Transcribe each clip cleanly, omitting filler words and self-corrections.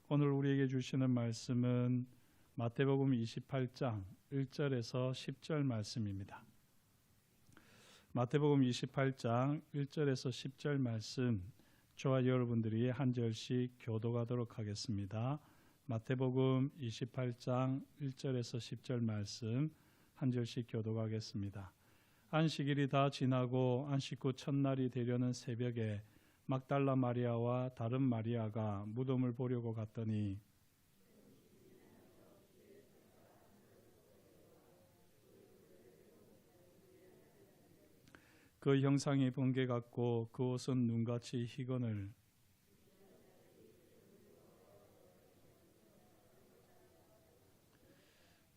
오늘 우리에게 주시는 말씀은 마태복음 28장 1절에서 10절 말씀입니다. 마태복음 28장 1절에서 10절 말씀, 저와 여러분들이 한 절씩 교독하도록 하겠습니다. 마태복음 28장 1절에서 10절 말씀 한 절씩 교독하겠습니다. 안식일이 다 지나고 안식 후 첫날이 되려는 새벽에 막달라 마리아와 다른 마리아가 무덤을 보려고 갔더니 그 형상이 번개 같고 그 옷은 눈같이 희거늘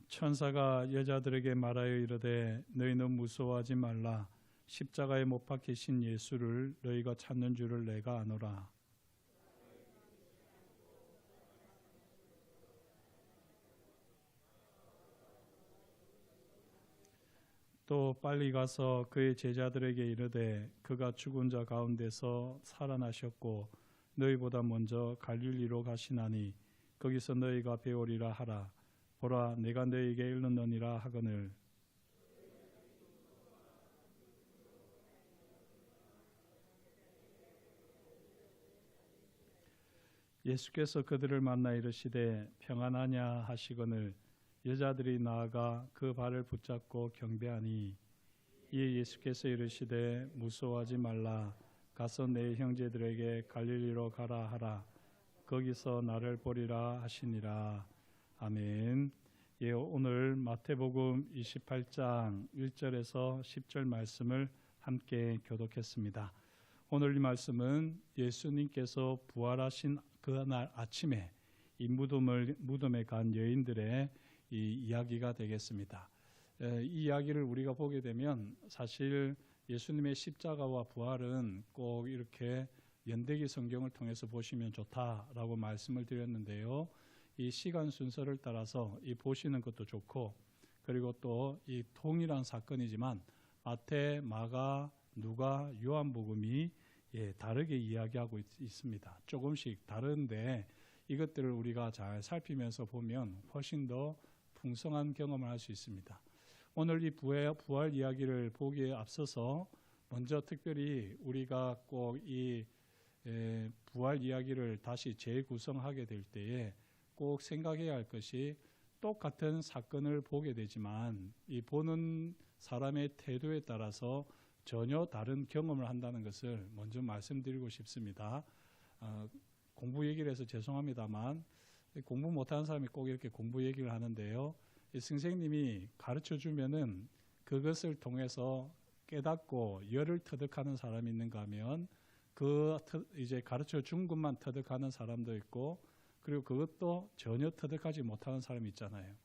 천사가 여자들에게 말하여 이르되 너희는 무서워하지 말라. 십자가에 못 박히신 예수를 너희가 찾는 줄을 내가 아노라. 또 빨리 가서 그의 제자들에게 이르되 그가 죽은 자 가운데서 살아나셨고 너희보다 먼저 갈릴리로 가시나니 거기서 너희가 배우리라 하라. 보라, 내가 너희에게 이르노니라 하거늘. 예수께서 그들을 만나 이르시되 평안하냐 하시거늘 여자들이 나아가 그 발을 붙잡고 경배하니 이에 예수께서 이르시되 무서워하지 말라. 가서 내 형제들에게 갈릴리로 가라 하라. 거기서 나를 보리라 하시니라. 아멘. 예, 오늘 마태복음 28장 1절에서 10절 말씀을 함께 교독했습니다. 오늘 이 말씀은 예수님께서 부활하신 그날 아침에 이 무덤에 간 여인들의 이 이야기가 되겠습니다. 이 이야기를 우리가 보게 되면 사실 예수님의 십자가와 부활은 꼭 이렇게 연대기 성경을 통해서 보시면 좋다라고 말씀을 드렸는데요. 이 시간 순서를 따라서 이 보시는 것도 좋고, 그리고 또 이 동일한 사건이지만 마태, 마가, 누가, 요한복음이 다르게 이야기하고 있습니다. 조금씩 다른데 이것들을 우리가 잘 살피면서 보면 훨씬 더 풍성한 경험을 할 수 있습니다. 오늘 이 부활 이야기를 보기에 앞서서 먼저 특별히 우리가 꼭 이 부활 이야기를 다시 재구성하게 될 때에 꼭 생각해야 할 것이 똑같은 사건을 보게 되지만 이 보는 사람의 태도에 따라서 전혀 다른 경험을 한다는 것을 먼저 말씀드리고 싶습니다. 공부 얘기를 해서 죄송합니다만 공부 못하는 사람이 꼭 이렇게 공부 얘기를 하는데요. 선생님이 가르쳐 주면은 그것을 통해서 깨닫고 열을 터득하는 사람이 있는가 하면 이제 가르쳐 준 것만 터득하는 사람도 있고, 그리고 그것도 전혀 터득하지 못하는 사람이 있잖아요.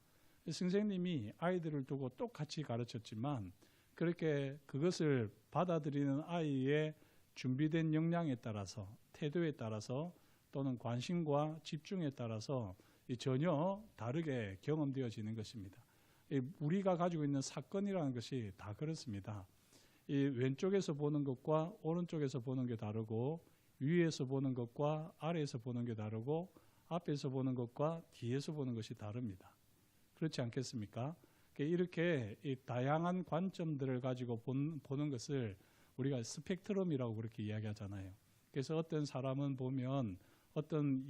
선생님이 아이들을 두고 똑같이 가르쳤지만 그렇게 그것을 받아들이는 아이의 준비된 역량에 따라서, 태도에 따라서, 또는 관심과 집중에 따라서 전혀 다르게 경험되어지는 것입니다. 우리가 가지고 있는 사건이라는 것이 다 그렇습니다. 이 왼쪽에서 보는 것과 오른쪽에서 보는 게 다르고, 위에서 보는 것과 아래에서 보는 게 다르고, 앞에서 보는 것과 뒤에서 보는 것이 다릅니다. 그렇지 않겠습니까? 이렇게 이 다양한 관점들을 가지고 보는 것을 우리가 스펙트럼이라고 그렇게 이야기하잖아요. 그래서 어떤 사람은 보면 어떤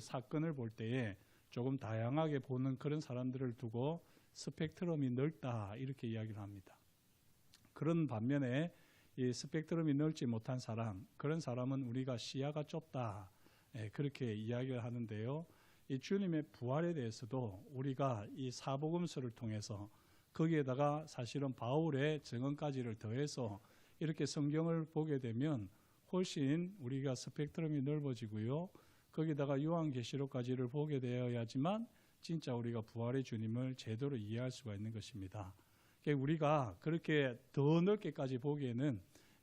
사건을 볼 때에 조금 다양하게 보는 그런 사람들을 두고 스펙트럼이 넓다 이렇게 이야기를 합니다. 그런 반면에 이 스펙트럼이 넓지 못한 사람, 그런 사람은 우리가 시야가 좁다 그렇게 이야기를 하는데요. 이 주님의 부활에 대해서도 우리가 이 사복음서를 통해서 거기에다가 사실은 바울의 증언까지를 더해서 이렇게 성경을 보게 되면 훨씬 우리가 스펙트럼이 넓어지고요. 거기다가 요한계시록까지를 보게 되어야지만 진짜 우리가 부활의 주님을 제대로 이해할 수가 있는 것입니다. 우리가 그렇게 더 넓게까지 보기에는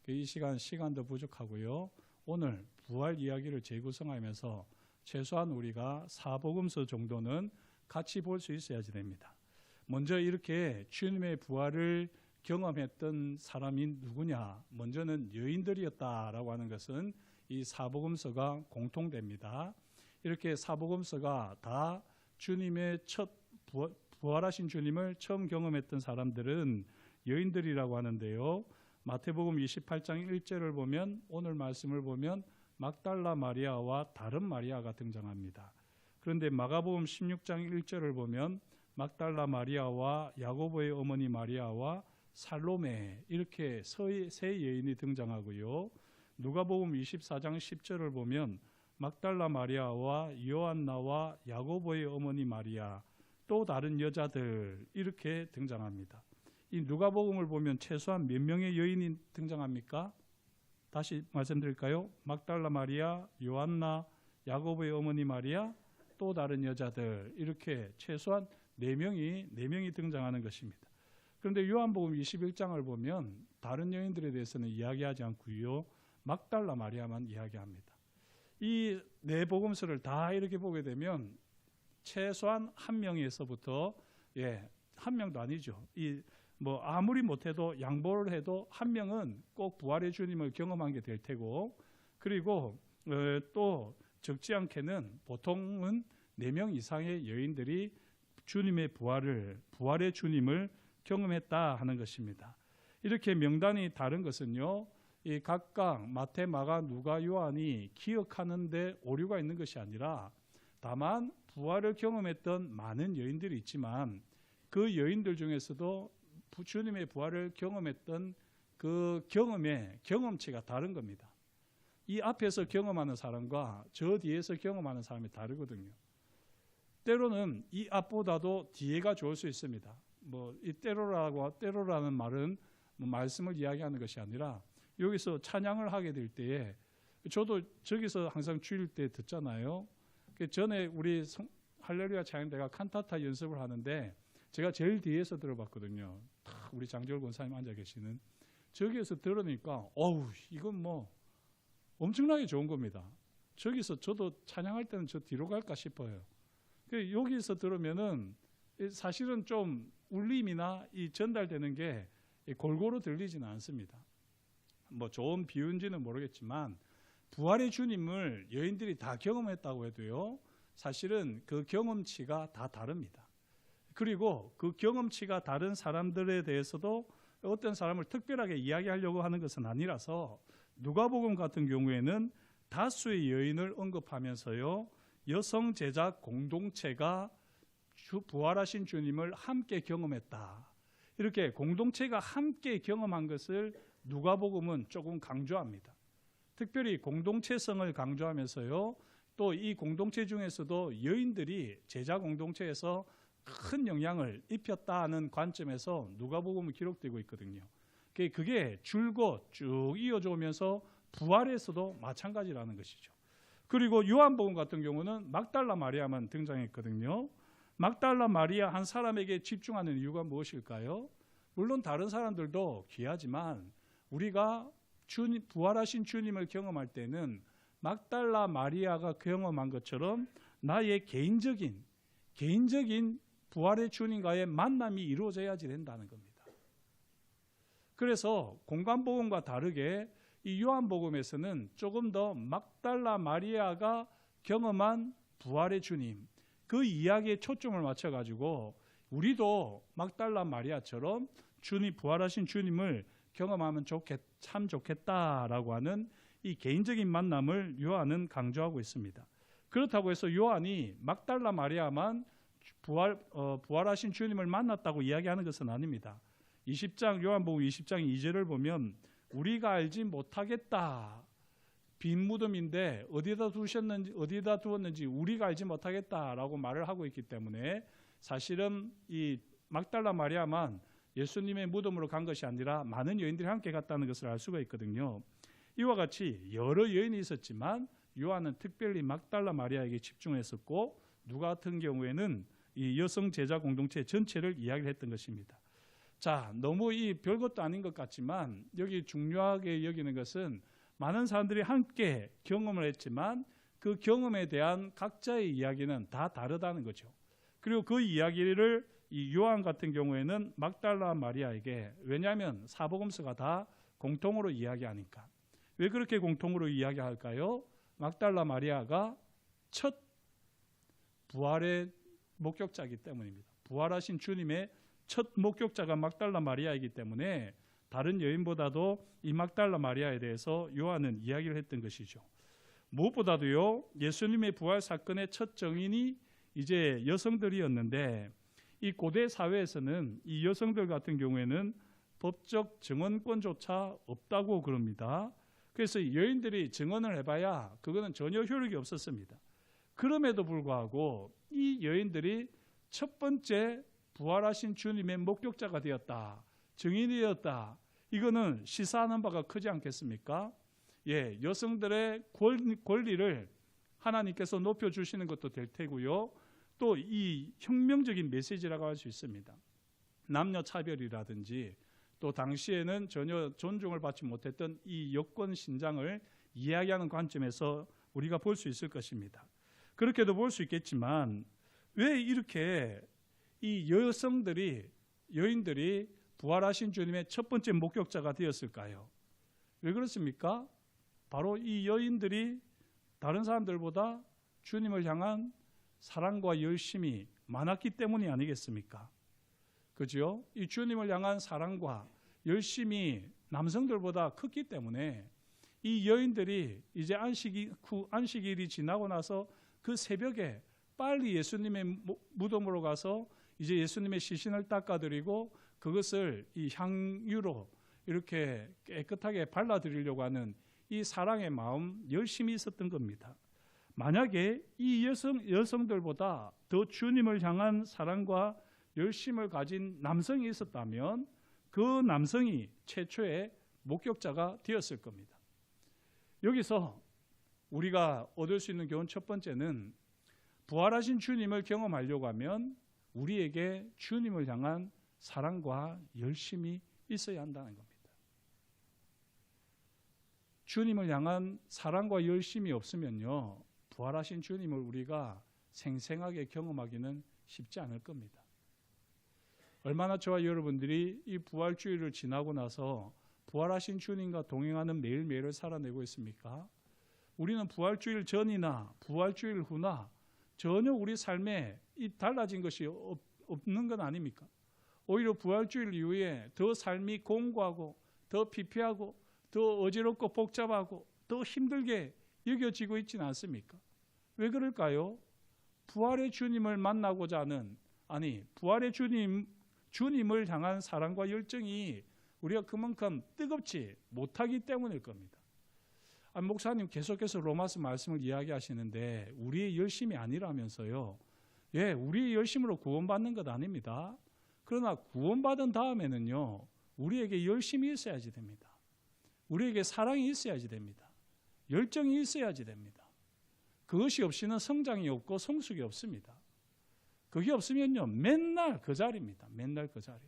이 시간도 부족하고요. 오늘 부활 이야기를 재구성하면서 최소한 우리가 사복음서 정도는 같이 볼 수 있어야지 됩니다. 먼저 이렇게 주님의 부활을 경험했던 사람이 누구냐? 먼저는 여인들이었다라고 하는 것은 이 사복음서가 공통됩니다. 이렇게 사복음서가 다 주님의 첫 부활하신 주님을 처음 경험했던 사람들은 여인들이라고 하는데요. 마태복음 28장 1절을 보면, 오늘 말씀을 보면 막달라 마리아와 다른 마리아가 등장합니다. 그런데 마가복음 16장 1절을 보면 막달라 마리아와 야고보의 어머니 마리아와 살로메, 이렇게 세 여인이 등장하고요. 누가복음 24장 10절을 보면 막달라 마리아와 요한나와 야고보의 어머니 마리아, 또 다른 여자들, 이렇게 등장합니다. 이 누가복음을 보면 최소한 몇 명의 여인이 등장합니까? 다시 말씀드릴까요? 막달라 마리아, 요한나, 야고보의 어머니 마리아, 또 다른 여자들, 이렇게 최소한 4명이 등장하는 것입니다. 그런데 요한복음 21장을 보면 다른 여인들에 대해서는 이야기하지 않고요, 막달라 마리아만 이야기합니다. 이 네 복음서를 다 이렇게 보게 되면 최소한 한 명에서부터, 한 명도 아니죠. 아무리 못해도 양보를 해도 한 명은 꼭 부활의 주님을 경험한 게 될 테고, 그리고 또 적지 않게는 보통은 4명 이상의 여인들이 주님의 부활의 주님을 경험했다 하는 것입니다. 이렇게 명단이 다른 것은요, 이 각각 마태, 마가, 누가, 요한이 기억하는데 오류가 있는 것이 아니라, 다만 부활을 경험했던 많은 여인들이 있지만 그 여인들 중에서도 주님의 부활을 경험했던 그 경험치가 다른 겁니다. 이 앞에서 경험하는 사람과 저 뒤에서 경험하는 사람이 다르거든요. 때로는 이 앞보다도 뒤에가 좋을 수 있습니다. 이 때로라는 말은 말씀을 이야기하는 것이 아니라, 여기서 찬양을 하게 될 때에, 저도 저기서 항상 주일 때 듣잖아요. 전에 우리 할렐루야 찬양대가 칸타타 연습을 하는데 제가 제일 뒤에서 들어봤거든요. 우리 장재월 권사님 앉아 계시는 저기에서 들으니까 이건 엄청나게 좋은 겁니다. 저기서 저도 찬양할 때는 저 뒤로 갈까 싶어요. 여기서 들으면은 사실은 좀 울림이나 이 전달되는 게 골고루 들리지는 않습니다. 좋은 비유인지는 모르겠지만 부활의 주님을 여인들이 다 경험했다고 해도요, 사실은 그 경험치가 다 다릅니다. 그리고 그 경험치가 다른 사람들에 대해서도 어떤 사람을 특별하게 이야기하려고 하는 것은 아니라서, 누가복음 같은 경우에는 다수의 여인을 언급하면서요, 여성 제자 공동체가 부활하신 주님을 함께 경험했다, 이렇게 공동체가 함께 경험한 것을 누가복음은 조금 강조합니다. 특별히 공동체성을 강조하면서요, 또 이 공동체 중에서도 여인들이 제자 공동체에서 큰 영향을 입혔다는 관점에서 누가복음은 기록되고 있거든요. 그게 줄곧 쭉 이어져 오면서 부활에서도 마찬가지라는 것이죠. 그리고 요한복음 같은 경우는 막달라 마리아만 등장했거든요. 막달라 마리아 한 사람에게 집중하는 이유가 무엇일까요? 물론 다른 사람들도 귀하지만 우리가 부활하신 주님을 경험할 때는 막달라 마리아가 경험한 것처럼 나의 개인적인 부활의 주님과의 만남이 이루어져야지 된다는 겁니다. 그래서 공관복음과 다르게 이 요한복음에서는 조금 더 막달라 마리아가 경험한 부활의 주님, 그 이야기에 초점을 맞춰가지고 우리도 막달라 마리아처럼 부활하신 주님을 경험하면 참 좋겠다라고 하는 이 개인적인 만남을 요한은 강조하고 있습니다. 그렇다고 해서 요한이 막달라 마리아만 부활하신 주님을 만났다고 이야기하는 것은 아닙니다. 요한복음 20장 2절을 보면 우리가 알지 못하겠다, 빈 무덤인데 어디다 두었는지 우리가 알지 못하겠다라고 말을 하고 있기 때문에, 사실은 이 막달라 마리아만 예수님의 무덤으로 간 것이 아니라 많은 여인들이 함께 갔다는 것을 알 수가 있거든요. 이와 같이 여러 여인이 있었지만 요한은 특별히 막달라 마리아에게 집중했었고, 누가 같은 경우에는 이 여성 제자 공동체 전체를 이야기를 했던 것입니다. 자, 너무 별것도 아닌 것 같지만 여기 중요하게 여기는 것은 많은 사람들이 함께 경험을 했지만 그 경험에 대한 각자의 이야기는 다 다르다는 거죠. 그리고 그 이야기를 이 요한 같은 경우에는 막달라 마리아에게, 왜냐하면 사복음서가 다 공통으로 이야기하니까. 왜 그렇게 공통으로 이야기할까요? 막달라 마리아가 첫 부활의 목격자이기 때문입니다. 부활하신 주님의 첫 목격자가 막달라 마리아이기 때문에 다른 여인보다도 이 막달라 마리아에 대해서 요한은 이야기를 했던 것이죠. 무엇보다도요, 예수님의 부활 사건의 첫 증인이 이제 여성들이었는데, 이 고대 사회에서는 이 여성들 같은 경우에는 법적 증언권조차 없다고 그럽니다. 그래서 여인들이 증언을 해봐야 그거는 전혀 효력이 없었습니다. 그럼에도 불구하고 이 여인들이 첫 번째 부활하신 주님의 목격자가 되었다, 증인이 되었다, 이거는 시사하는 바가 크지 않겠습니까? 예, 여성들의 권리를 하나님께서 높여주시는 것도 될 테고요, 또 이 혁명적인 메시지라고 할 수 있습니다. 남녀 차별이라든지 또 당시에는 전혀 존중을 받지 못했던 이 여권 신장을 이야기하는 관점에서 우리가 볼 수 있을 것입니다. 그렇게도 볼 수 있겠지만 왜 이렇게 이 여인들이 부활하신 주님의 첫 번째 목격자가 되었을까요? 왜 그렇습니까? 바로 이 여인들이 다른 사람들보다 주님을 향한 사랑과 열심이 많았기 때문이 아니겠습니까? 그죠? 이 주님을 향한 사랑과 열심이 남성들보다 컸기 때문에 이 여인들이 이제 안식일이 지나고 나서 그 새벽에 빨리 예수님의 무덤으로 가서 이제 예수님의 시신을 닦아드리고 그것을 이 향유로 이렇게 깨끗하게 발라드리려고 하는 이 사랑의 마음, 열심히 있었던 겁니다. 만약에 이 여성들보다 더 주님을 향한 사랑과 열심을 가진 남성이 있었다면 그 남성이 최초의 목격자가 되었을 겁니다. 여기서 우리가 얻을 수 있는 교훈 첫 번째는 부활하신 주님을 경험하려고 하면 우리에게 주님을 향한 사랑과 열심이 있어야 한다는 겁니다. 주님을 향한 사랑과 열심이 없으면요, 부활하신 주님을 우리가 생생하게 경험하기는 쉽지 않을 겁니다. 얼마나 저와 여러분들이 이 부활주의를 지나고 나서 부활하신 주님과 동행하는 매일매일을 살아내고 있습니까? 우리는 부활주일 전이나 부활주일 후나 전혀 우리 삶에 이 달라진 것이 없는 건 아닙니까? 오히려 부활주일 이후에 더 삶이 공고하고 더 피폐하고 더 어지럽고 복잡하고 더 힘들게 여겨지고 있지는 않습니까? 왜 그럴까요? 부활의 주님을 만나고자 하는, 부활의 주님을 향한 사랑과 열정이 우리가 그만큼 뜨겁지 못하기 때문일 겁니다. 목사님 계속해서 로마서 말씀을 이야기하시는데 우리의 열심이 아니라면서요. 예, 우리의 열심으로 구원받는 것 아닙니다. 그러나 구원받은 다음에는요, 우리에게 열심이 있어야지 됩니다. 우리에게 사랑이 있어야지 됩니다. 열정이 있어야지 됩니다. 그것이 없이는 성장이 없고 성숙이 없습니다. 그게 없으면요, 맨날 그 자리입니다. 맨날 그 자리.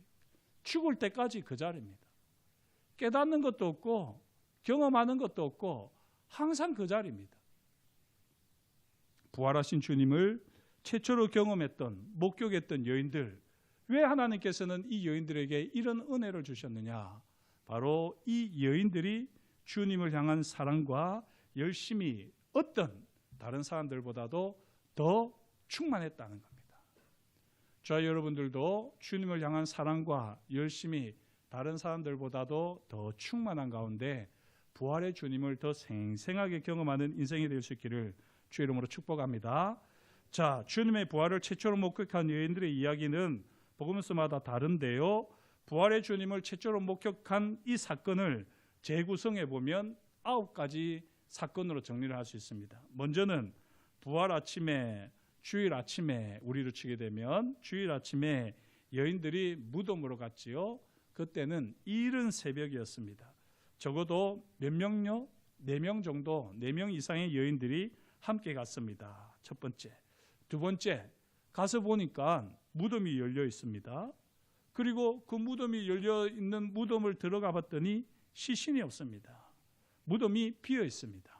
죽을 때까지 그 자리입니다. 깨닫는 것도 없고 경험하는 것도 없고 항상 그 자리입니다. 부활하신 주님을 최초로 경험했던, 목격했던 여인들, 왜 하나님께서는 이 여인들에게 이런 은혜를 주셨느냐? 바로 이 여인들이 주님을 향한 사랑과 열심이 어떤 다른 사람들보다도 더 충만했다는 겁니다. 저와 여러분들도 주님을 향한 사랑과 열심이 다른 사람들보다도 더 충만한 가운데 부활의 주님을 더 생생하게 경험하는 인생이 될 수 있기를 주의 이름으로 축복합니다. 자, 주님의 부활을 최초로 목격한 여인들의 이야기는 복음서마다 다른데요, 부활의 주님을 최초로 목격한 이 사건을 재구성해 보면 9가지 사건으로 정리를 할 수 있습니다. 먼저는 부활 아침에, 주일 아침에 우리로 치게 되면 주일 아침에 여인들이 무덤으로 갔지요. 그때는 이른 새벽이었습니다. 적어도 몇 명요? 4명 정도, 4명 이상의 여인들이 함께 갔습니다. 첫 번째. 두 번째, 가서 보니까 무덤이 열려 있습니다. 그리고 그 무덤이 열려 있는 무덤을 들어가 봤더니 시신이 없습니다. 무덤이 비어 있습니다.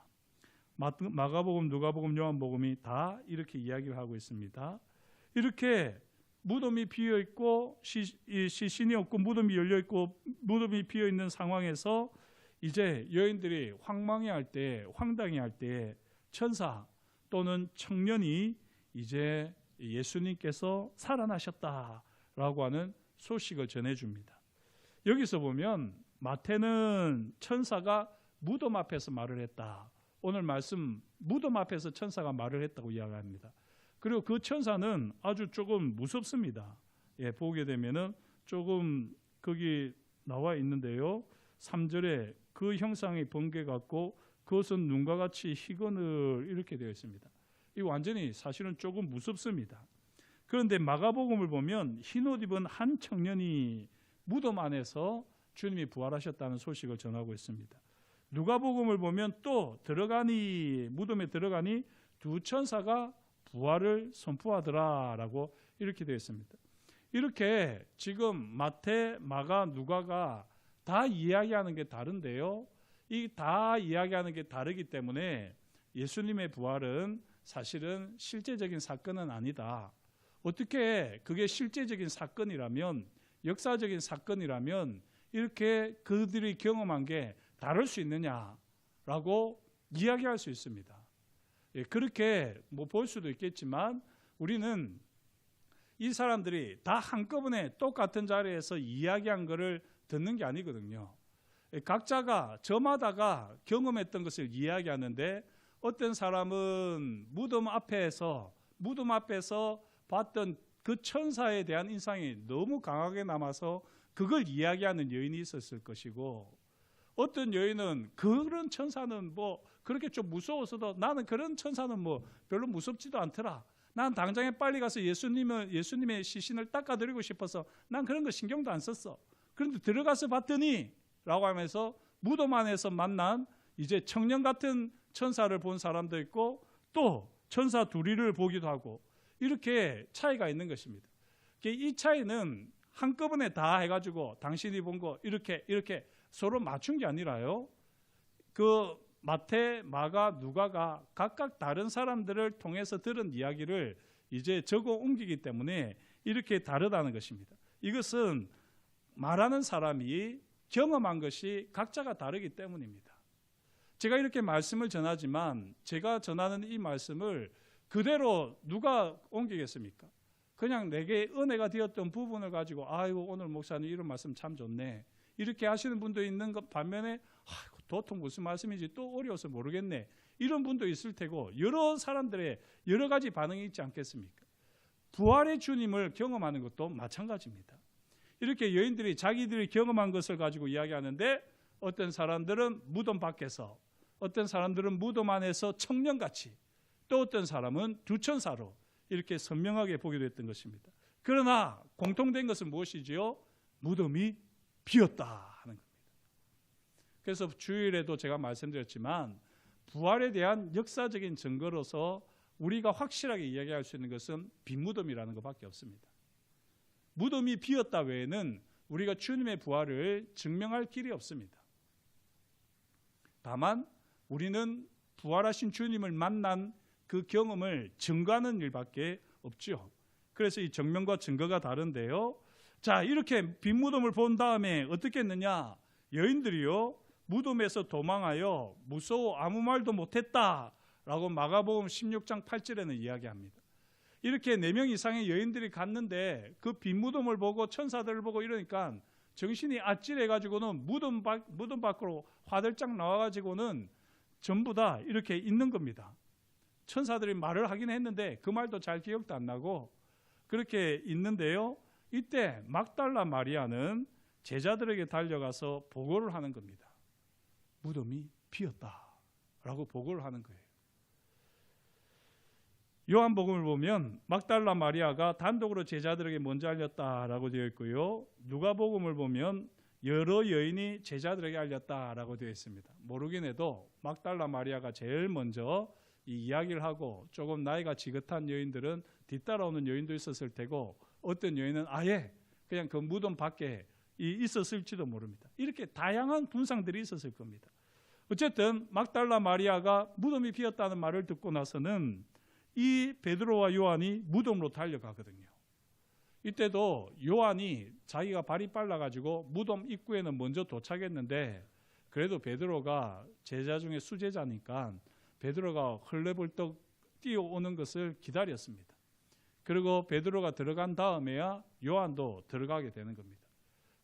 마가복음, 누가복음, 요한복음이 다 이렇게 이야기를 하고 있습니다. 이렇게 무덤이 비어 있고 시신이 없고 무덤이 열려 있고 무덤이 비어 있는 상황에서 이제 여인들이 황망해할 때, 황당해할 때 천사 또는 청년이 이제 예수님께서 살아나셨다라고 하는 소식을 전해줍니다. 여기서 보면 마태는 천사가 무덤 앞에서 말을 했다. 오늘 말씀 무덤 앞에서 천사가 말을 했다고 이야기합니다. 그리고 그 천사는 아주 조금 무섭습니다. 보게 되면은 조금 거기 나와 있는데요. 3절에 그 형상이 번개 같고 그것은 눈과 같이 희건을 이렇게 되어 있습니다. 이 완전히 사실은 조금 무섭습니다. 그런데 마가복음을 보면 흰옷 입은 한 청년이 무덤 안에서 주님이 부활하셨다는 소식을 전하고 있습니다. 누가복음을 보면 또 무덤에 들어가니 두 천사가 부활을 선포하더라라고 이렇게 되어 있습니다. 이렇게 지금 마태, 마가, 누가가 다 이야기하는 게 다른데요. 이 다 이야기하는 게 다르기 때문에 예수님의 부활은 사실은 실제적인 사건은 아니다. 어떻게 그게 실제적인 사건이라면, 역사적인 사건이라면 이렇게 그들이 경험한 게 다를 수 있느냐라고 이야기할 수 있습니다. 그렇게 볼 수도 있겠지만 우리는 이 사람들이 다 한꺼번에 똑같은 자리에서 이야기한 것을 듣는 게 아니거든요. 각자가 저마다가 경험했던 것을 이야기하는데 어떤 사람은 무덤 앞에서 봤던 그 천사에 대한 인상이 너무 강하게 남아서 그걸 이야기하는 여인이 있었을 것이고, 어떤 여인은 그런 천사는 뭐 그렇게 좀 무서워서도 나는 그런 천사는 뭐 별로 무섭지도 않더라. 난 당장에 빨리 가서 예수님의 시신을 닦아드리고 싶어서 난 그런 거 신경도 안 썼어. 그런데 들어가서 봤더니 라고 하면서 무덤 안에서 만난 이제 청년 같은 천사를 본 사람도 있고 또 천사 둘이를 보기도 하고 이렇게 차이가 있는 것입니다. 이 차이는 한꺼번에 다 해가지고 당신이 본 거 이렇게 서로 맞춘 게 아니라요. 그 마태, 마가, 누가가 각각 다른 사람들을 통해서 들은 이야기를 이제 적어 옮기기 때문에 이렇게 다르다는 것입니다. 이것은 말하는 사람이 경험한 것이 각자가 다르기 때문입니다. 제가 이렇게 말씀을 전하지만 제가 전하는 이 말씀을 그대로 누가 옮기겠습니까? 그냥 내게 은혜가 되었던 부분을 가지고 아이고 오늘 목사님 이런 말씀 참 좋네 이렇게 하시는 분도 있는 것 반면에 도통 무슨 말씀인지 또 어려워서 모르겠네 이런 분도 있을 테고 여러 사람들의 여러 가지 반응이 있지 않겠습니까? 부활의 주님을 경험하는 것도 마찬가지입니다. 이렇게 여인들이 자기들이 경험한 것을 가지고 이야기하는데 어떤 사람들은 무덤 밖에서, 어떤 사람들은 무덤 안에서 청년같이, 또 어떤 사람은 두 천사로 이렇게 선명하게 보게 됐던 것입니다. 그러나 공통된 것은 무엇이지요? 무덤이 비었다 하는 겁니다. 그래서 주일에도 제가 말씀드렸지만 부활에 대한 역사적인 증거로서 우리가 확실하게 이야기할 수 있는 것은 빈 무덤이라는 것밖에 없습니다. 무덤이 비었다 외에는 우리가 주님의 부활을 증명할 길이 없습니다. 다만 우리는 부활하신 주님을 만난 그 경험을 증거하는 일밖에 없죠. 그래서 이 정명과 증거가 다른데요. 자, 이렇게 빈 무덤을 본 다음에 어떻게 했느냐? 여인들이요 무덤에서 도망하여 무서워 아무 말도 못했다라고 마가복음 16장 8절에는 이야기합니다. 이렇게 4명 이상의 여인들이 갔는데 그 빈 무덤을 보고 천사들을 보고 이러니까 정신이 아찔해가지고는 무덤 밖으로 화들짝 나와가지고는 전부 다 이렇게 있는 겁니다. 천사들이 말을 하긴 했는데 그 말도 잘 기억도 안 나고 그렇게 있는데요. 이때 막달라 마리아는 제자들에게 달려가서 보고를 하는 겁니다. 무덤이 비었다라고 보고를 하는 거예요. 요한복음을 보면 막달라 마리아가 단독으로 제자들에게 먼저 알렸다라고 되어 있고요. 누가복음을 보면 여러 여인이 제자들에게 알렸다라고 되어 있습니다. 모르긴 해도 막달라 마리아가 제일 먼저 이 이야기를 하고 조금 나이가 지긋한 여인들은 뒤따라오는 여인도 있었을 테고 어떤 여인은 아예 그냥 그 무덤 밖에 있었을지도 모릅니다. 이렇게 다양한 분상들이 있었을 겁니다. 어쨌든 막달라 마리아가 무덤이 비었다는 말을 듣고 나서는 이 베드로와 요한이 무덤으로 달려가거든요. 이때도 요한이 자기가 발이 빨라가지고 무덤 입구에는 먼저 도착했는데 그래도 베드로가 제자 중에 수제자니까 베드로가 헐레벌떡 뛰어오는 것을 기다렸습니다. 그리고 베드로가 들어간 다음에야 요한도 들어가게 되는 겁니다.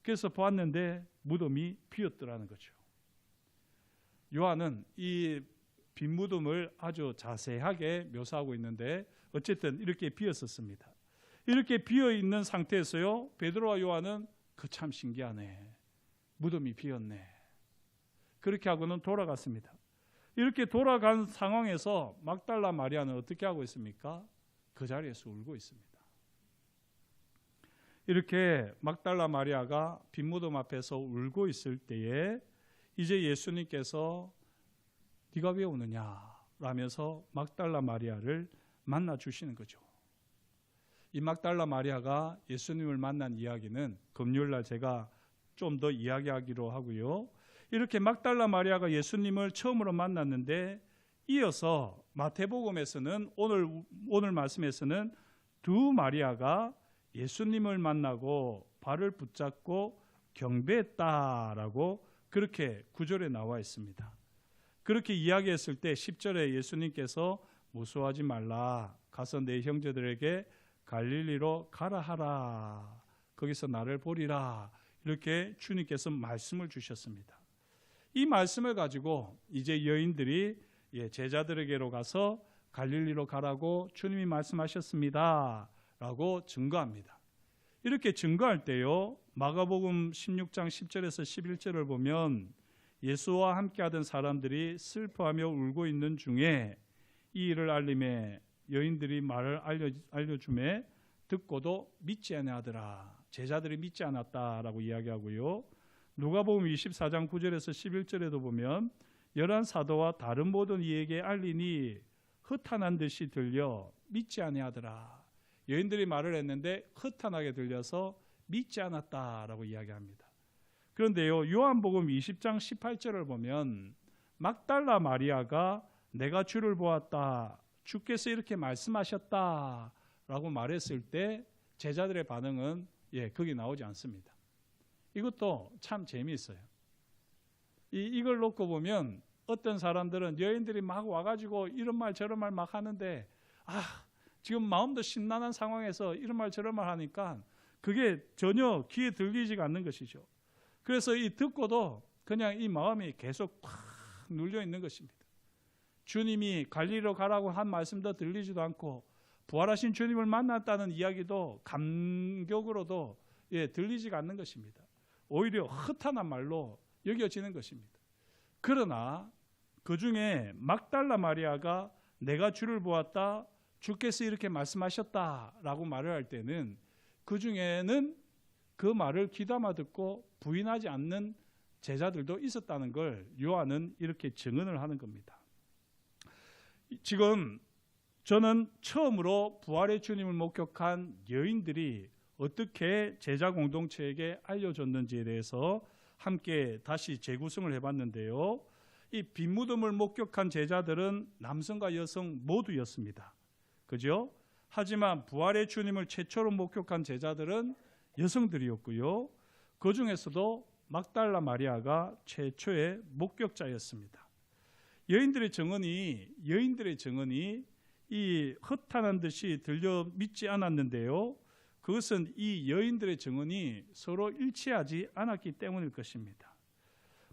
그래서 보았는데 무덤이 비었더라는 거죠. 요한은 이 빈 무덤을 아주 자세하게 묘사하고 있는데 어쨌든 이렇게 비었었습니다. 이렇게 비어 있는 상태에서요, 베드로와 요한은 그 참 신기하네, 무덤이 비었네, 그렇게 하고는 돌아갔습니다. 이렇게 돌아간 상황에서 막달라 마리아는 어떻게 하고 있습니까? 그 자리에서 울고 있습니다. 이렇게 막달라 마리아가 빈 무덤 앞에서 울고 있을 때에 이제 예수님께서 네가 왜 우느냐 라면서 막달라 마리아를 만나 주시는 거죠. 이 막달라 마리아가 예수님을 만난 이야기는 금요일날 제가 좀 더 이야기하기로 하고요. 이렇게 막달라 마리아가 예수님을 처음으로 만났는데 이어서 마태복음에서는 오늘 말씀에서는 두 마리아가 예수님을 만나고 발을 붙잡고 경배했다라고 그렇게 구절에 나와 있습니다. 그렇게 이야기했을 때 10절에 예수님께서 무서워하지 말라, 가서 내 형제들에게 갈릴리로 가라 하라, 거기서 나를 보리라, 이렇게 주님께서 말씀을 주셨습니다. 이 말씀을 가지고 이제 여인들이 제자들에게로 가서 갈릴리로 가라고 주님이 말씀하셨습니다 라고 증거합니다. 이렇게 증거할 때요, 마가복음 16장 10절에서 11절을 보면 예수와 함께하던 사람들이 슬퍼하며 울고 있는 중에 이 일을 알림에 여인들이 말을 알려주매 듣고도 믿지 아니하더라, 제자들이 믿지 않았다라고 이야기하고요. 누가복음 24장 9절에서 11절에도 보면 11 사도와 다른 모든 이에게 알리니 허탄한 듯이 들려 믿지 아니하더라, 여인들이 말을 했는데 허탄하게 들려서 믿지 않았다라고 이야기합니다. 그런데요, 요한복음 20장 18절을 보면 막달라 마리아가 내가 주를 보았다, 주께서 이렇게 말씀하셨다라고 말했을 때 제자들의 반응은 거기 나오지 않습니다. 이것도 참 재미있어요. 이걸 놓고 보면 어떤 사람들은 여인들이 막 와가지고 이런 말 저런 말 막 하는데 지금 마음도 심란한 상황에서 이런 말 저런 말 하니까 그게 전혀 귀에 들리지가 않는 것이죠. 그래서 이 듣고도 그냥 이 마음이 계속 팍 눌려 있는 것입니다. 주님이 갈릴리로 가라고 한 말씀도 들리지도 않고 부활하신 주님을 만났다는 이야기도 감격으로도 들리지가 않는 것입니다. 오히려 허탄한 말로 여겨지는 것입니다. 그러나 그 중에 막달라 마리아가 내가 주를 보았다, 주께서 이렇게 말씀하셨다라고 말을 할 때는 그 중에는 그 말을 귀담아 듣고 부인하지 않는 제자들도 있었다는 걸 요한은 이렇게 증언을 하는 겁니다. 지금 저는 처음으로 부활의 주님을 목격한 여인들이 어떻게 제자 공동체에게 알려줬는지에 대해서 함께 다시 재구성을 해봤는데요. 이 빈 무덤을 목격한 제자들은 남성과 여성 모두였습니다. 그죠? 하지만 부활의 주님을 최초로 목격한 제자들은 여성들이었고요. 그 중에서도 막달라 마리아가 최초의 목격자였습니다. 여인들의 증언이 이 허탄한 듯이 들려 믿지 않았는데요. 그것은 이 여인들의 증언이 서로 일치하지 않았기 때문일 것입니다.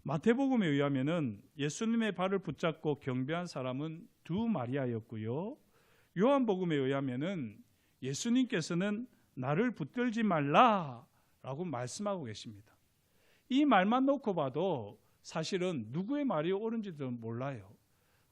마태복음에 의하면은 예수님의 발을 붙잡고 경배한 사람은 두 마리아였고요. 요한복음에 의하면은 예수님께서는 나를 붙들지 말라라고 말씀하고 계십니다. 이 말만 놓고 봐도 사실은 누구의 말이 옳은지도 몰라요.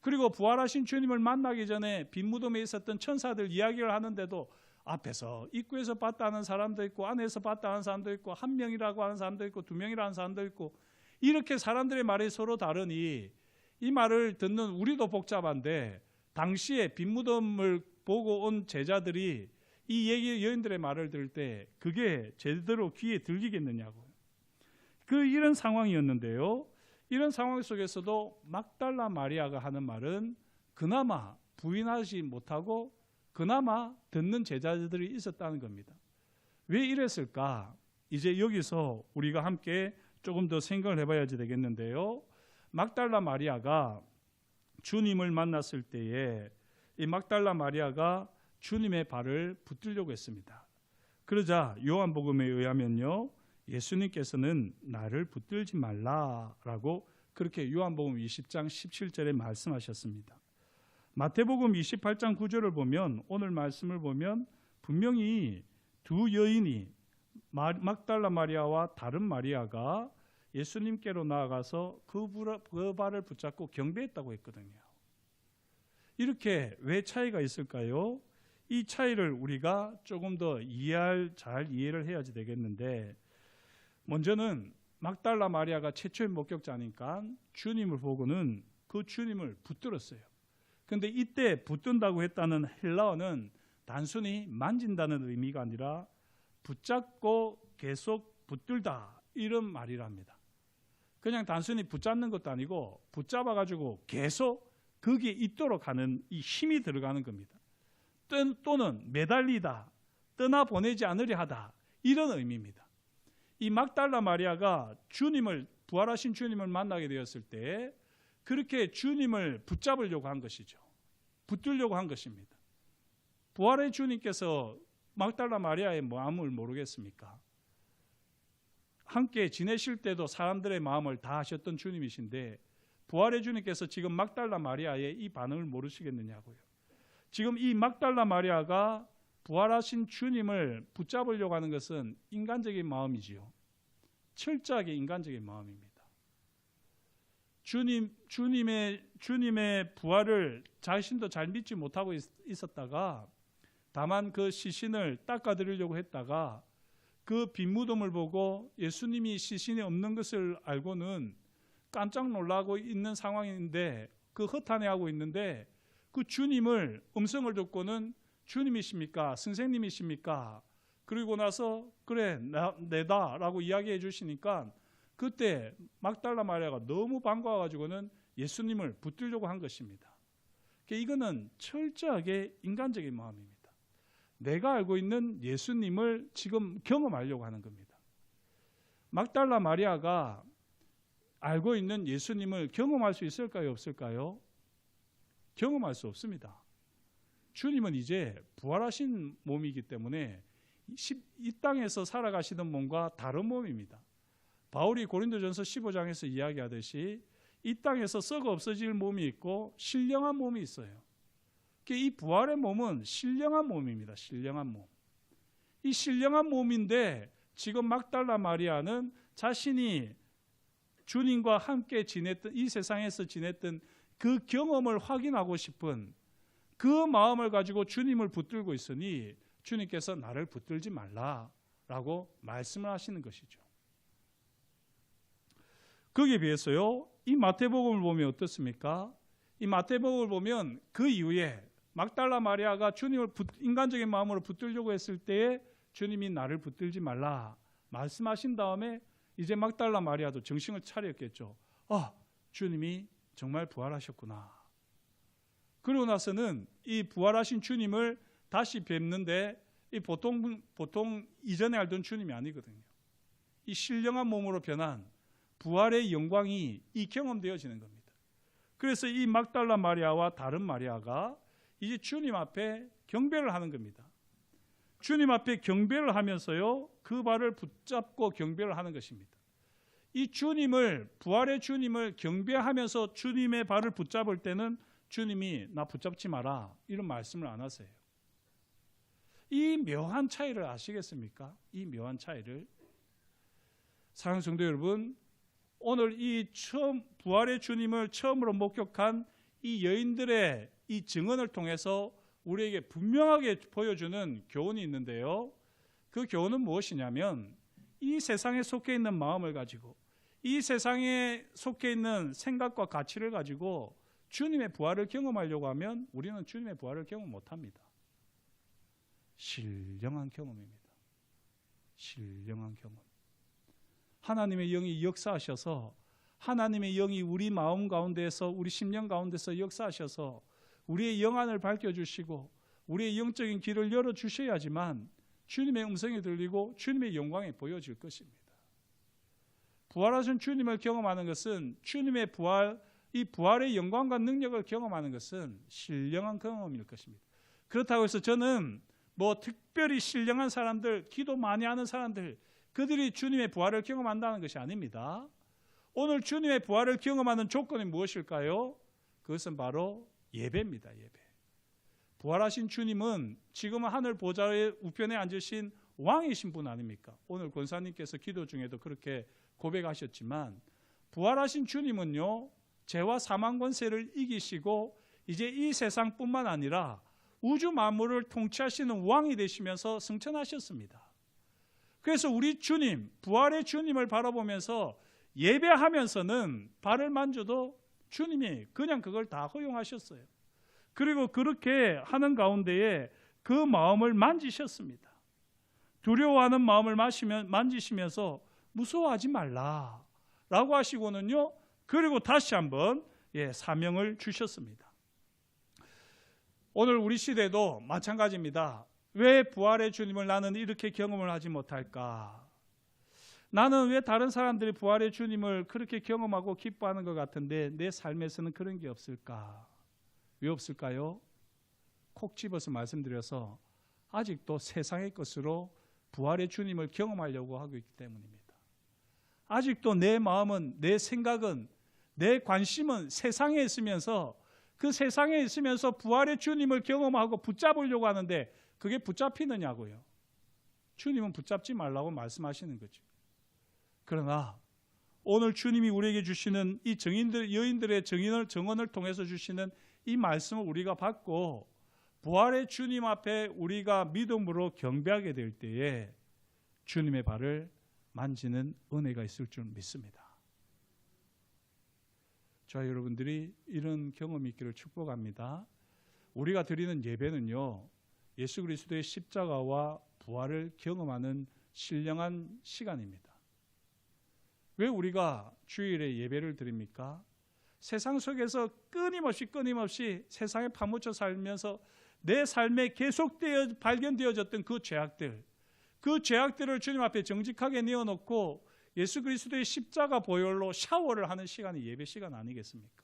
그리고 부활하신 주님을 만나기 전에 빈 무덤에 있었던 천사들 이야기를 하는데도 앞에서 입구에서 봤다 하는 사람도 있고 안에서 봤다 하는 사람도 있고 한 명이라고 하는 사람도 있고 두 명이라고 하는 사람도 있고 이렇게 사람들의 말이 서로 다르니 이 말을 듣는 우리도 복잡한데 당시에 빈 무덤을 보고 온 제자들이 이 여인들의 말을 들을 때 그게 제대로 귀에 들리겠느냐고. 이런 상황이었는데요. 이런 상황 속에서도 막달라 마리아가 하는 말은 그나마 부인하지 못하고 그나마 듣는 제자들이 있었다는 겁니다. 왜 이랬을까? 이제 여기서 우리가 함께 조금 더 생각을 해봐야지 되겠는데요. 막달라 마리아가 주님을 만났을 때에 이 막달라 마리아가 주님의 발을 붙들려고 했습니다. 그러자 요한복음에 의하면요, 예수님께서는 나를 붙들지 말라라고 그렇게 요한복음 20장 17절에 말씀하셨습니다. 마태복음 28장 9절을 보면, 오늘 말씀을 보면 분명히 두 여인이 막달라 마리아와 다른 마리아가 예수님께로 나아가서 그 발을 붙잡고 경배했다고 했거든요. 이렇게 왜 차이가 있을까요? 이 차이를 우리가 조금 더 잘 이해를 해야지 되겠는데, 먼저는 막달라 마리아가 최초의 목격자니까 주님을 보고는 그 주님을 붙들었어요. 그런데 이때 붙든다고 했다는 헬라어는 단순히 만진다는 의미가 아니라 붙잡고 계속 붙들다, 이런 말이랍니다. 그냥 단순히 붙잡는 것도 아니고 붙잡아가지고 계속 거기에 있도록 하는 이 힘이 들어가는 겁니다. 또는 매달리다, 떠나보내지 않으려 하다, 이런 의미입니다. 이 막달라 마리아가 부활하신 주님을 만나게 되었을 때 그렇게 주님을 붙잡으려고 한 것이죠. 붙들려고 한 것입니다. 부활의 주님께서 막달라 마리아의 마음을 모르겠습니까? 함께 지내실 때도 사람들의 마음을 다 아셨던 주님이신데 부활의 주님께서 지금 막달라 마리아의 이 반응을 모르시겠느냐고요. 지금 이 막달라 마리아가 부활하신 주님을 붙잡으려고 하는 것은 인간적인 마음이지요. 철저하게 인간적인 마음입니다. 주님의 부활을 자신도 잘 믿지 못하고 있었다가, 다만 그 시신을 닦아드리려고 했다가 그 빈 무덤을 보고 예수님이 시신이 없는 것을 알고는 깜짝 놀라고 있는 상황인데, 그 허탄해하고 있는데 그 주님을 음성을 듣고는 주님이십니까? 선생님이십니까? 그리고 나서 그래 내다라고 이야기해 주시니까 그때 막달라 마리아가 너무 반가워가지고는 예수님을 붙들려고 한 것입니다. 이거는 철저하게 인간적인 마음입니다. 내가 알고 있는 예수님을 지금 경험하려고 하는 겁니다. 막달라 마리아가 알고 있는 예수님을 경험할 수 있을까요? 없을까요? 경험할 수 없습니다. 주님은 이제 부활하신 몸이기 때문에 이 땅에서 살아가시던 몸과 다른 몸입니다. 바울이 고린도전서 15장에서 이야기하듯이 이 땅에서 썩어 없어질 몸이 있고 신령한 몸이 있어요. 이 부활의 몸은 신령한 몸입니다. 신령한 몸. 이 신령한 몸인데 지금 막달라 마리아는 자신이 주님과 함께 지냈던, 이 세상에서 지냈던 그 경험을 확인하고 싶은 그 마음을 가지고 주님을 붙들고 있으니 주님께서 나를 붙들지 말라라고 말씀을 하시는 것이죠. 거기에 비해서요, 이 마태복음을 보면 어떻습니까? 이 마태복음을 보면 그 이후에 막달라 마리아가 주님을 인간적인 마음으로 붙들려고 했을 때에 주님이 나를 붙들지 말라 말씀하신 다음에 이제 막달라 마리아도 정신을 차렸겠죠. 주님이 정말 부활하셨구나. 그러고 나서는 이 부활하신 주님을 다시 뵙는데 이 보통 이전에 알던 주님이 아니거든요. 이 신령한 몸으로 변한 부활의 영광이 이 경험되어지는 겁니다. 그래서 이 막달라 마리아와 다른 마리아가 이제 주님 앞에 경배를 하는 겁니다. 주님 앞에 경배를 하면서요, 그 발을 붙잡고 경배를 하는 것입니다. 이 부활의 주님을 경배하면서 주님의 발을 붙잡을 때는 주님이 나 붙잡지 마라 이런 말씀을 안 하세요. 이 묘한 차이를 아시겠습니까? 이 묘한 차이를. 사랑하는 성도 여러분, 오늘 이 부활의 주님을 처음으로 목격한 이 여인들의 이 증언을 통해서 우리에게 분명하게 보여주는 교훈이 있는데요. 그 교훈은 무엇이냐면 이 세상에 속해 있는 마음을 가지고 이 세상에 속해 있는 생각과 가치를 가지고 주님의 부활을 경험하려고 하면 우리는 주님의 부활을 경험 못합니다. 신령한 경험입니다. 신령한 경험. 하나님의 영이 역사하셔서 하나님의 영이 우리 마음 가운데서 우리 심령 가운데서 역사하셔서 우리의 영안을 밝혀주시고 우리의 영적인 길을 열어주셔야지만 주님의 음성이 들리고 주님의 영광이 보여질 것입니다. 부활하신 주님을 경험하는 것은 주님의 부활, 이 부활의 영광과 능력을 경험하는 것은 신령한 경험일 것입니다. 그렇다고 해서 저는 뭐 특별히 신령한 사람들, 기도 많이 하는 사람들, 그들이 주님의 부활을 경험한다는 것이 아닙니다. 오늘 주님의 부활을 경험하는 조건이 무엇일까요? 그것은 바로 예배입니다. 예배. 부활하신 주님은 지금은 하늘 보좌의 우편에 앉으신 왕이신 분 아닙니까? 오늘 권사님께서 기도 중에도 그렇게 고백하셨지만 부활하신 주님은요, 죄와 사망 권세를 이기시고 이제 이 세상뿐만 아니라 우주 만물을 통치하시는 왕이 되시면서 승천하셨습니다. 그래서 우리 주님, 부활의 주님을 바라보면서 예배하면서는 발을 만져도 주님이 그냥 그걸 다 허용하셨어요. 그리고 그렇게 하는 가운데에 그 마음을 만지셨습니다. 두려워하는 마음을 만지시면서 무서워하지 말라 라고 하시고는요, 그리고 다시 한번 사명을 주셨습니다. 오늘 우리 시대도 마찬가지입니다. 왜 부활의 주님을 나는 이렇게 경험을 하지 못할까? 나는 왜 다른 사람들이 부활의 주님을 그렇게 경험하고 기뻐하는 것 같은데 내 삶에서는 그런 게 없을까? 왜 없을까요? 콕 집어서 말씀드려서 아직도 세상의 것으로 부활의 주님을 경험하려고 하고 있기 때문입니다. 아직도 내 마음은, 내 생각은, 내 관심은 세상에 있으면서 그 세상에 있으면서 부활의 주님을 경험하고 붙잡으려고 하는데 그게 붙잡히느냐고요. 주님은 붙잡지 말라고 말씀하시는 거죠. 그러나 오늘 주님이 우리에게 주시는 이 여인들의 정언을 통해서 주시는 이 말씀을 우리가 받고 부활의 주님 앞에 우리가 믿음으로 경배하게 될 때에 주님의 발을 만지는 은혜가 있을 줄 믿습니다. 저와 여러분들이 이런 경험이 있기를 축복합니다. 우리가 드리는 예배는요, 예수 그리스도의 십자가와 부활을 경험하는 신령한 시간입니다. 왜 우리가 주일에 예배를 드립니까? 세상 속에서 끊임없이 세상에 파묻혀 살면서 내 삶에 계속되어 발견되어졌던 그 죄악들을 주님 앞에 정직하게 내어놓고 예수 그리스도의 십자가 보혈로 샤워를 하는 시간이 예배 시간 아니겠습니까?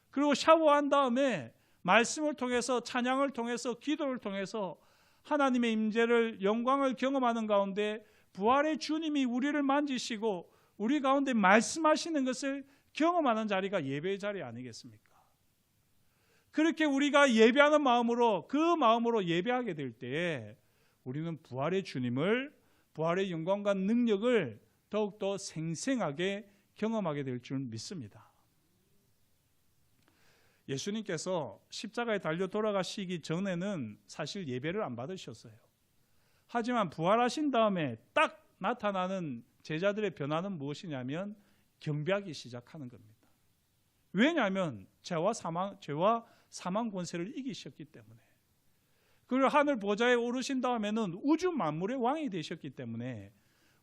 그리고 샤워한 다음에 말씀을 통해서, 찬양을 통해서, 기도를 통해서 하나님의 임재를, 영광을 경험하는 가운데 부활의 주님이 우리를 만지시고 우리 가운데 말씀하시는 것을 경험하는 자리가 예배의 자리 아니겠습니까? 그렇게 우리가 예배하는 마음으로, 그 마음으로 예배하게 될 때에 우리는 부활의 주님을, 부활의 영광과 능력을 더욱더 생생하게 경험하게 될 줄 믿습니다. 예수님께서 십자가에 달려 돌아가시기 전에는 사실 예배를 안 받으셨어요. 하지만 부활하신 다음에 딱 나타나는 제자들의 변화는 무엇이냐면 경배하기 시작하는 겁니다. 왜냐하면 죄와 사망 권세를 이기셨기 때문에, 그리고 하늘 보좌에 오르신 다음에는 우주 만물의 왕이 되셨기 때문에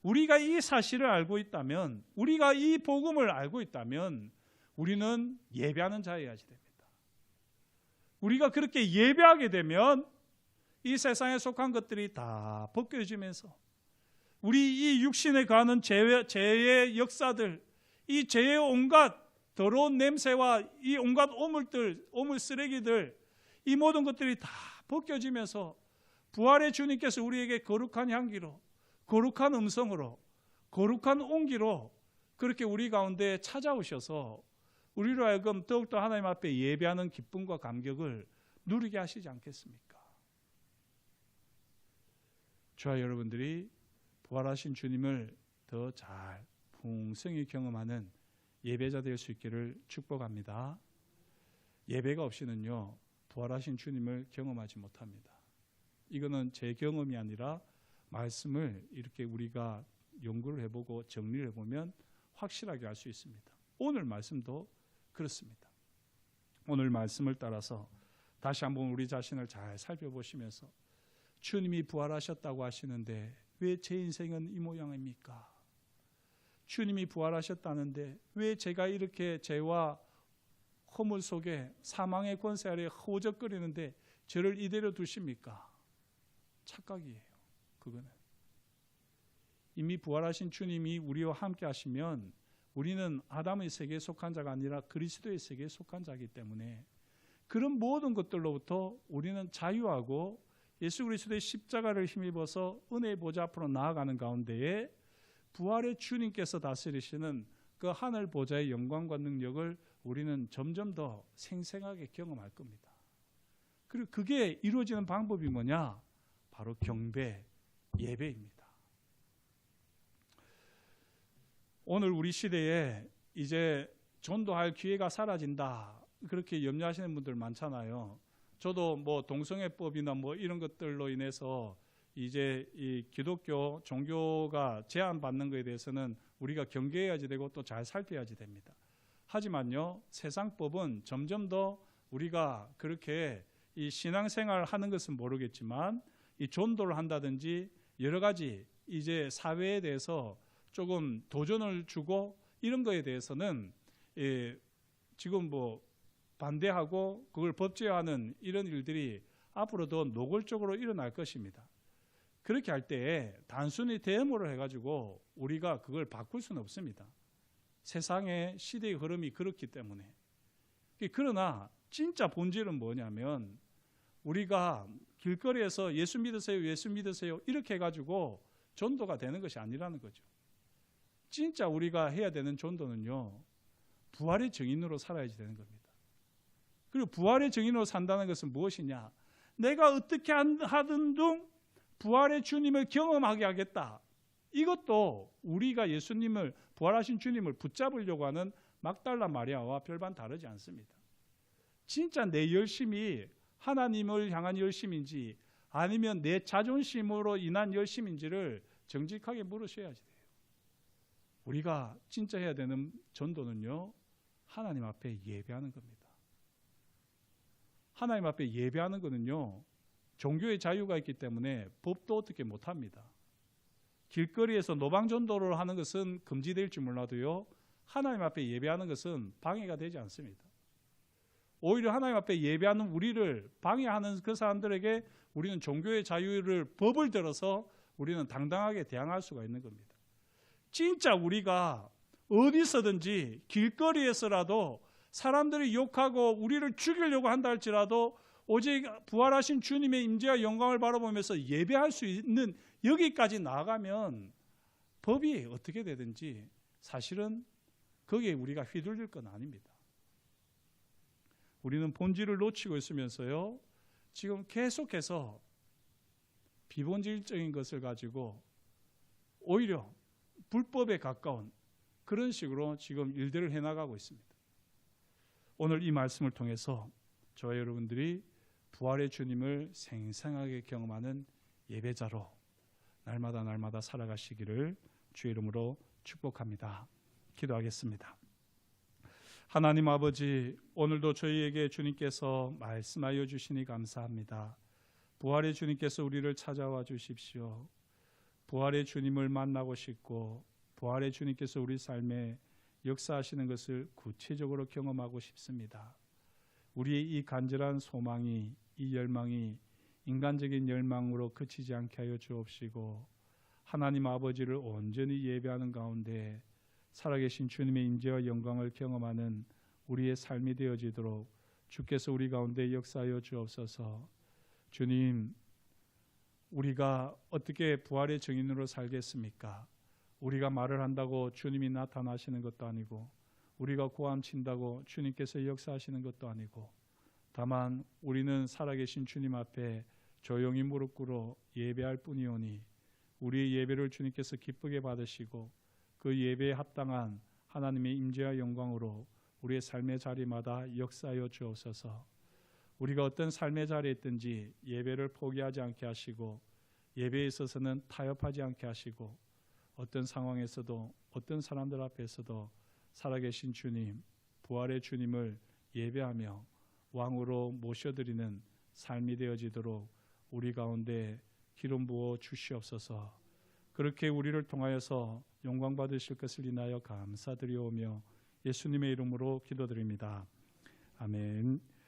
우리가 이 사실을 알고 있다면, 우리가 이 복음을 알고 있다면 우리는 예배하는 자여야지 됩니다. 우리가 그렇게 예배하게 되면 이 세상에 속한 것들이 다 벗겨지면서 우리 이 육신에 가는 죄의 역사들, 이 죄의 온갖 더러운 냄새와 이 온갖 오물 쓰레기들, 이 모든 것들이 다 벗겨지면서 부활의 주님께서 우리에게 거룩한 향기로, 거룩한 음성으로, 거룩한 온기로 그렇게 우리 가운데 찾아오셔서 우리로 하여금 더욱더 하나님 앞에 예배하는 기쁨과 감격을 누리게 하시지 않겠습니까? 저와 여러분들이 부활하신 주님을 더 잘 풍성히 경험하는 예배자 될 수 있기를 축복합니다. 예배가 없이는요, 부활하신 주님을 경험하지 못합니다. 이거는 제 경험이 아니라 말씀을 이렇게 우리가 연구를 해보고 정리를 해보면 확실하게 알 수 있습니다. 오늘 말씀도 그렇습니다. 오늘 말씀을 따라서 다시 한번 우리 자신을 잘 살펴보시면서 주님이 부활하셨다고 하시는데 왜 제 인생은 이 모양입니까? 주님이 부활하셨다는데 왜 제가 이렇게 죄와 허물 속에 사망의 권세 아래 허우적거리는데 저를 이대로 두십니까? 착각이에요. 그거는 이미 부활하신 주님이 우리와 함께 하시면 우리는 아담의 세계에 속한 자가 아니라 그리스도의 세계에 속한 자이기 때문에 그런 모든 것들로부터 우리는 자유하고 예수 그리스도의 십자가를 힘입어서 은혜의 보좌 앞으로 나아가는 가운데에 부활의 주님께서 다스리시는 그 하늘 보좌의 영광과 능력을 우리는 점점 더 생생하게 경험할 겁니다. 그리고 그게 이루어지는 방법이 뭐냐? 바로 경배, 예배입니다. 오늘 우리 시대에 이제 전도할 기회가 사라진다, 그렇게 염려하시는 분들 많잖아요. 저도 뭐 동성애법이나 뭐 이런 것들로 인해서 이제 이 기독교 종교가 제한받는 것에 대해서는 우리가 경계해야지 되고 또 잘 살펴야지 됩니다. 하지만요, 세상법은 점점 더 우리가 그렇게 이 신앙생활을 하는 것은 모르겠지만 이 전도를 한다든지 여러 가지 이제 사회에 대해서 조금 도전을 주고 이런 거에 대해서는 지금 뭐 반대하고 그걸 법제화하는 이런 일들이 앞으로 더 노골적으로 일어날 것입니다. 그렇게 할 때 단순히 데모를 해가지고 우리가 그걸 바꿀 수는 없습니다. 세상의 시대의 흐름이 그렇기 때문에. 그러나 진짜 본질은 뭐냐면 우리가 길거리에서 예수 믿으세요, 예수 믿으세요 이렇게 해가지고 전도가 되는 것이 아니라는 거죠. 진짜 우리가 해야 되는 전도는요, 부활의 증인으로 살아야지 되는 겁니다. 그리고 부활의 증인으로 산다는 것은 무엇이냐? 내가 어떻게 하든 둥 부활의 주님을 경험하게 하겠다. 이것도 우리가 예수님을, 부활하신 주님을 붙잡으려고 하는 막달라 마리아와 별반 다르지 않습니다. 진짜 내 열심이 하나님을 향한 열심인지 아니면 내 자존심으로 인한 열심인지를 정직하게 물으셔야지 돼요. 우리가 진짜 해야 되는 전도는요, 하나님 앞에 예배하는 겁니다. 하나님 앞에 예배하는 것은요, 종교의 자유가 있기 때문에 법도 어떻게 못합니다. 길거리에서 노방전도를 하는 것은 금지될지 몰라도요, 하나님 앞에 예배하는 것은 방해가 되지 않습니다. 오히려 하나님 앞에 예배하는 우리를 방해하는 그 사람들에게 우리는 종교의 자유를 법을 들어서 우리는 당당하게 대항할 수가 있는 겁니다. 진짜 우리가 어디서든지 길거리에서라도 사람들이 욕하고 우리를 죽이려고 한다 할지라도 오직 부활하신 주님의 임재와 영광을 바라보면서 예배할 수 있는 여기까지 나아가면 법이 어떻게 되든지 사실은 거기에 우리가 휘둘릴 건 아닙니다. 우리는 본질을 놓치고 있으면서요, 지금 계속해서 비본질적인 것을 가지고 오히려 불법에 가까운 그런 식으로 지금 일들을 해나가고 있습니다. 오늘 이 말씀을 통해서 저와 여러분들이 부활의 주님을 생생하게 경험하는 예배자로 날마다 살아가시기를 주의 이름으로 축복합니다. 기도하겠습니다. 하나님 아버지, 오늘도 저희에게 주님께서 말씀하여 주시니 감사합니다. 부활의 주님께서 우리를 찾아와 주십시오. 부활의 주님을 만나고 싶고 부활의 주님께서 우리 삶에 역사하시는 것을 구체적으로 경험하고 싶습니다. 우리의 이 간절한 소망이, 이 열망이 인간적인 열망으로 그치지 않게 하여 주옵시고 하나님 아버지를 온전히 예배하는 가운데 살아계신 주님의 임재와 영광을 경험하는 우리의 삶이 되어지도록 주께서 우리 가운데 역사하여 주옵소서. 주님, 우리가 어떻게 부활의 증인으로 살겠습니까? 우리가 말을 한다고 주님이 나타나시는 것도 아니고 우리가 고함친다고 주님께서 역사하시는 것도 아니고 다만 우리는 살아계신 주님 앞에 조용히 무릎 꿇어 예배할 뿐이오니 우리의 예배를 주님께서 기쁘게 받으시고 그 예배에 합당한 하나님의 임재와 영광으로 우리의 삶의 자리마다 역사하여 주옵소서. 우리가 어떤 삶의 자리에 있든지 예배를 포기하지 않게 하시고 예배에 있어서는 타협하지 않게 하시고 어떤 상황에서도 어떤 사람들 앞에서도 살아계신 주님, 부활의 주님을 예배하며 왕으로 모셔드리는 삶이 되어지도록 우리 가운데 기름 부어 주시옵소서. 그렇게 우리를 통하여서 영광 받으실 것을 인하여 감사드리오며 예수님의 이름으로 기도드립니다. 아멘.